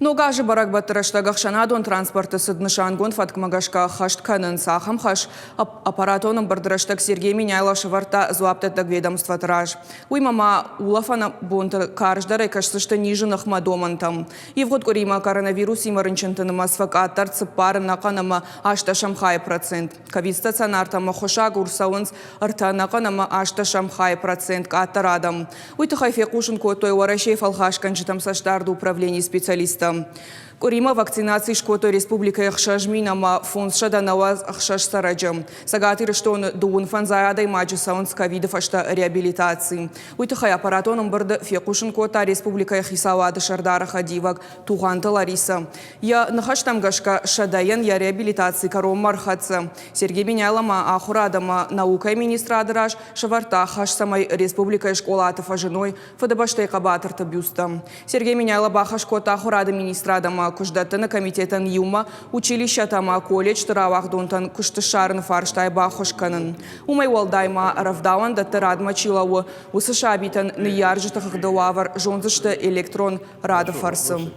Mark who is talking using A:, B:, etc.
A: Ногажи барак баттыраштагах шанадон транспорты сыднышангон фаткмагашка хашт канын сахам хаш аппаратоном бардыраштаг Сергей Миняйлов шаварта зуаптеттаг ведомство тираж. Уймама улафана бонты карждары кашсышты нижинах мадомантам. Евгод горима коронавирус имарынчынтыныма сфакаттар цыппарын нақанама ашта шамхай процент. Ковид стационартама хошаг урсауынс арта нақанама ашта шамхай процент каттарадам. Уйтыхай фекушын котой варашей фалхашкан читамсаштарды управление специалиста. Корима вакцинации шкото республика Яхшажминама фонд шаданава Ахшаш Сараджам. Сагатыр что он дуун фанзаяда и маджи саунс ковидов ашта реабилитации. Уйтыхай аппаратоном барды фекушын кота республика Яхисавада Шардара Хадивак Туганта Лариса. Я нахаштам гашка шадаян я реабилитации кором мархатса. Сергей Миняйлама ахурадама наука министра адраж шаварта хаш самой республика школатов ажиной фадабаштай кабатарта бюста. Сергей Миняйлаба хашкота ахурада министра адама куждаттаны комитетан юма училища тама колледж тыравах донтан куштышарын фарштай бахошканын. Умай уалдайма равдаван даттырадма чилауы усыша битан ныяржы тахыхдауавар жонзышты электрон рады фарсым.